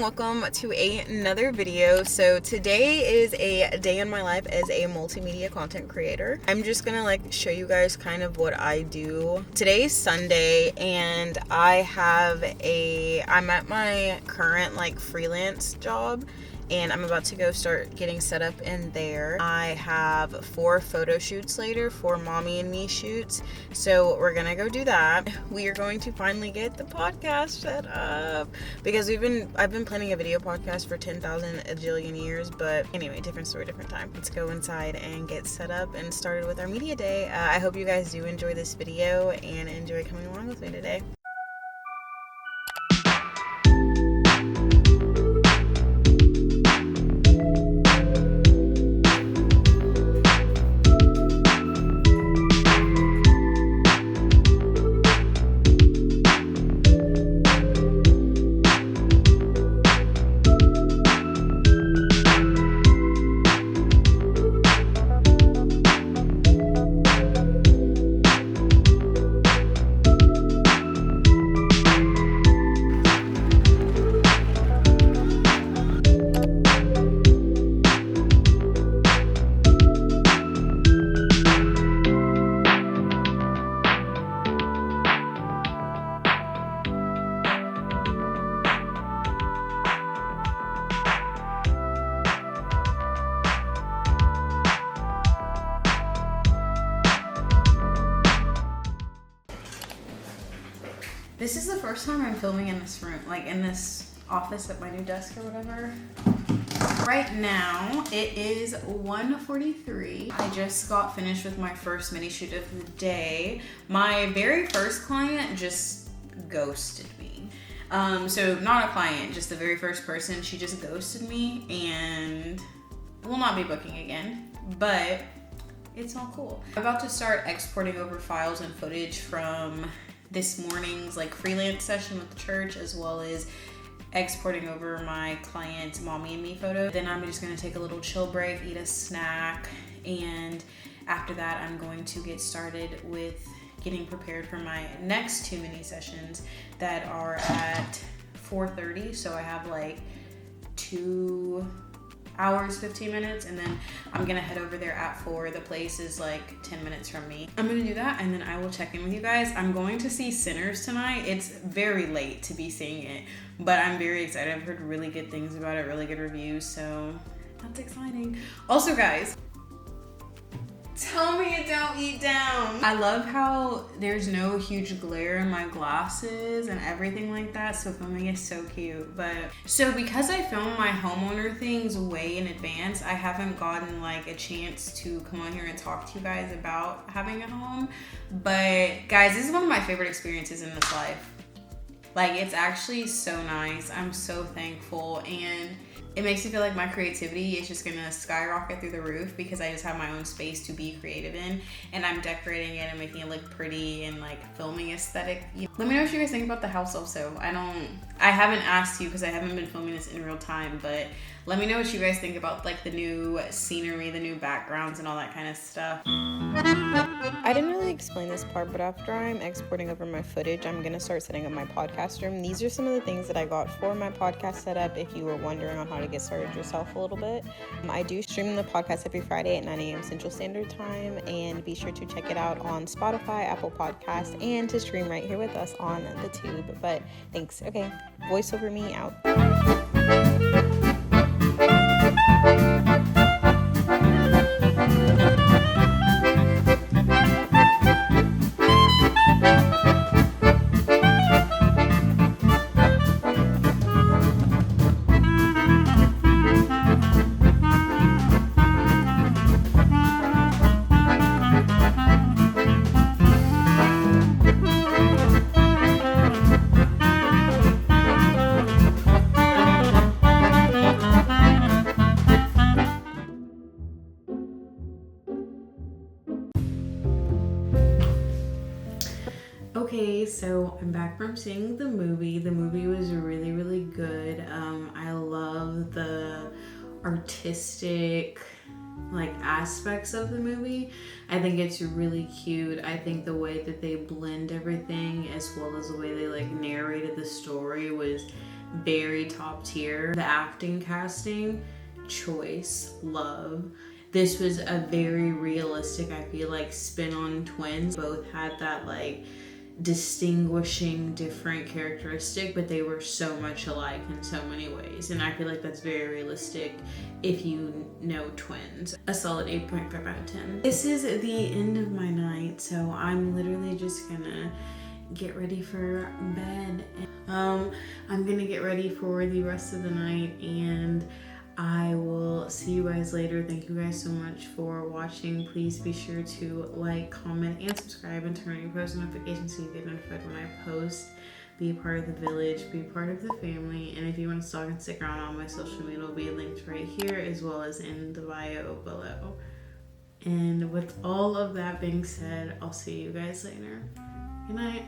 welcome to another video. So today is a day in my life as a multimedia content creator. I'm just gonna show you guys kind of what I do. Today's Sunday and I'm at my current freelance job and I'm about to go start getting set up in there. I have 4 photo shoots later, 4 mommy and me shoots. So we're gonna go do that. We are going to finally get the podcast set up because I've been planning a video podcast for 10,000 ajillion years, but anyway, different story, different time. Let's go inside and get set up and started with our media day. I hope you guys do enjoy this video and enjoy coming along with me today. This is the first time I'm filming in this room, in this office at my new desk or whatever. Right now, it is 1:43. I just got finished with my first mini shoot of the day. My very first client just ghosted me. So not a client, just the very first person. She just ghosted me and will not be booking again, but it's all cool. I'm about to start exporting over files and footage from this morning's freelance session with the church, as well as exporting over my client's mommy and me photo. Then I'm just gonna take a little chill break, eat a snack, and after that I'm going to get started with getting prepared for my next 2 mini sessions that are at 4:30. So I have 2 hours, 15 minutes, and then I'm gonna head over there at 4. The place is 10 minutes from me. I'm gonna do that and then I will check in with you guys. I'm going to see Sinners tonight. It's very late to be seeing it, but I'm very excited. I've heard really good things about it, really good reviews, so that's exciting. Also guys, tell me it don't eat down. I love how there's no huge glare in my glasses and everything like that, so filming is so cute. But so because I film my homeowner things way in advance, I haven't gotten a chance to come on here and talk to you guys about having a home. But guys, this is one of my favorite experiences in this life. It's actually so nice. I'm so thankful, and it makes me feel like my creativity is just gonna skyrocket through the roof because I just have my own space to be creative in, and I'm decorating it and making it look pretty and filming aesthetic. Let me know what you guys think about the house also. I haven't asked you because I haven't been filming this in real time, but let me know what you guys think about the new scenery, the new backgrounds, and all that kind of stuff. I didn't really explain this part, but after I'm exporting over my footage, I'm gonna start setting up my podcast room. These are some of the things that I got for my podcast setup if you were wondering on how to get started yourself a little bit. I do stream the podcast every Friday at 9 a.m. Central Standard Time, and be sure to check it out on Spotify, Apple Podcasts, and to stream right here with us on the tube. But thanks. Okay, voice over me out. Okay, so I'm back from seeing the movie. The movie was really, really good. I love the artistic aspects of the movie. I think it's really cute. I think the way that they blend everything as well as the way they narrated the story was very top tier. The acting, casting, choice, love. This was a very realistic, I feel like, spin on twins. Both had that like distinguishing different characteristic, but they were so much alike in so many ways, and I feel like that's very realistic if you know twins. A solid 8.5 out of 10. This is the end of my night, so I'm literally just gonna get ready for bed. I'm gonna get ready for the rest of the night, and I will see you guys later. Thank you guys so much for watching. Please be sure to like, comment, and subscribe, and turn on your post notifications so you get notified when I post. Be a part of the village, be a part of the family, and if you want to stalk and stick around on my social media, it'll be linked right here as well as in the bio below. And with all of that being said, I'll see you guys later. Good night.